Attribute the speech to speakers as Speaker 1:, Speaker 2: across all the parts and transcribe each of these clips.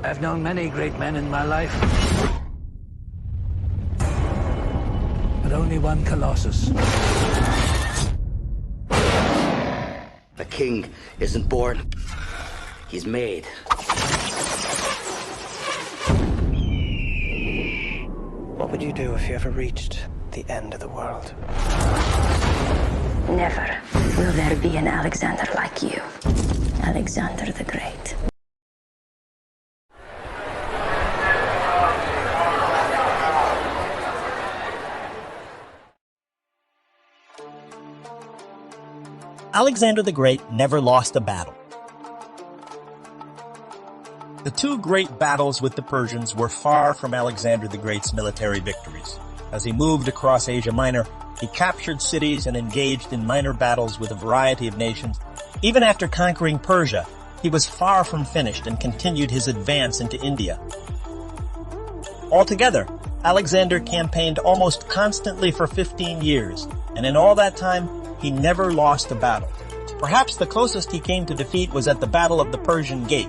Speaker 1: I've known many great men in my life, but only one Colossus.
Speaker 2: A king isn't born, he's made.
Speaker 3: What would you do if you ever reached the end of the world?
Speaker 4: Never will there be an Alexander like you. Alexander the Great.
Speaker 5: Alexander the Great never lost a battle. The two great battles with the Persians were far from Alexander the Great's military victories. As he moved across Asia Minor, he captured cities and engaged in minor battles with a variety of nations. Even after conquering Persia, he was far from finished and continued his advance into India. Altogether, Alexander campaigned almost constantly for 15 years, and in all that time, he never lost a battle. Perhaps the closest he came to defeat was at the Battle of the Persian Gate.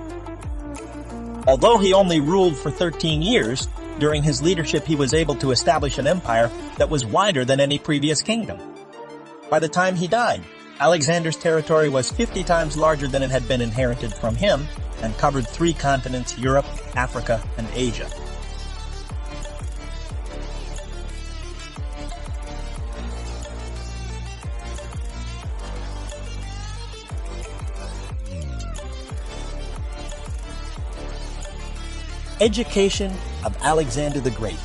Speaker 5: Although he only ruled for 13 years, during his leadership he was able to establish an empire that was wider than any previous kingdom. By the time he died, Alexander's territory was 50 times larger than it had been inherited from him and covered 3 continents: Europe, Africa, and Asia. Education of Alexander the Great.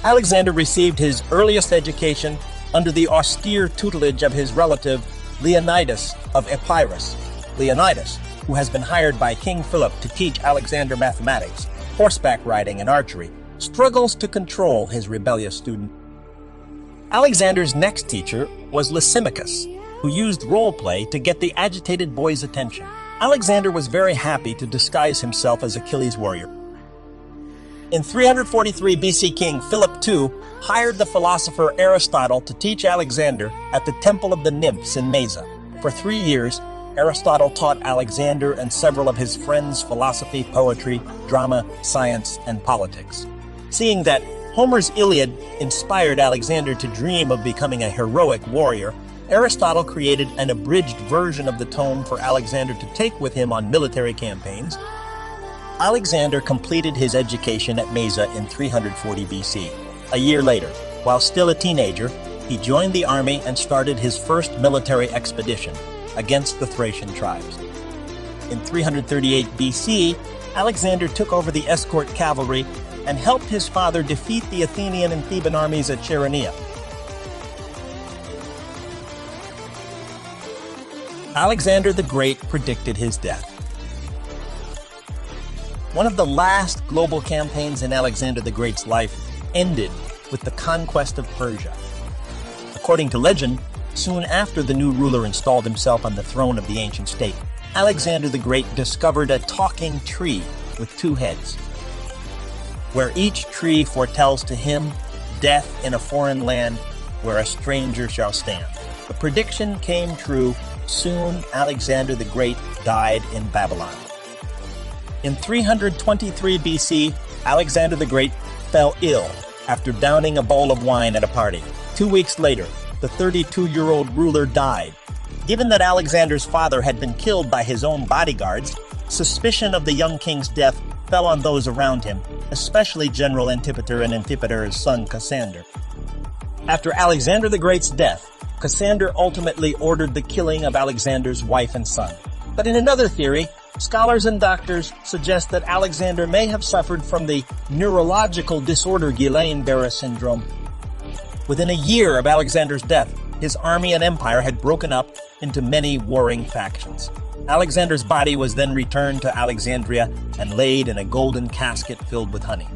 Speaker 5: Alexander received his earliest education under the austere tutelage of his relative Leonidas of Epirus. Leonidas, who has been hired by King Philip to teach Alexander mathematics, horseback riding, and archery, struggles to control his rebellious student. Alexander's next teacher was Lysimachus, who used role play to get the agitated boy's attention. Alexander was very happy to disguise himself as Achilles' warrior. In 343 BC, King Philip II hired the philosopher Aristotle to teach Alexander at the Temple of the Nymphs in Mesa. For 3 years, Aristotle taught Alexander and several of his friends philosophy, poetry, drama, science, and politics. Seeing that Homer's Iliad inspired Alexander to dream of becoming a heroic warrior, Aristotle created an abridged version of the tome for Alexander to take with him on military campaigns. Alexander completed his education at Mesa in 340 BC. A year later, while still a teenager, he joined the army and started his first military expedition against the Thracian tribes. In 338 BC, Alexander took over the escort cavalry and helped his father defeat the Athenian and Theban armies at Chaeronea. Alexander the Great predicted his death. One of the last global campaigns in Alexander the Great's life ended with the conquest of Persia. According to legend, soon after the new ruler installed himself on the throne of the ancient state, Alexander the Great discovered a talking tree with 2 heads, where each tree foretells to him death in a foreign land where a stranger shall stand. The prediction came true. Soon, Alexander the Great died in Babylon. In 323 BC, Alexander the Great fell ill after downing a bowl of wine at a party. 2 weeks later, the 32-year-old ruler died. Given that Alexander's father had been killed by his own bodyguards, suspicion of the young king's death fell on those around him, especially General Antipater and Antipater's son Cassander. After Alexander the Great's death, Cassander ultimately ordered the killing of Alexander's wife and son. But in another theory, scholars and doctors suggest that Alexander may have suffered from the neurological disorder Guillain-Barré syndrome. Within a year of Alexander's death, his army and empire had broken up into many warring factions. Alexander's body was then returned to Alexandria and laid in a golden casket filled with honey.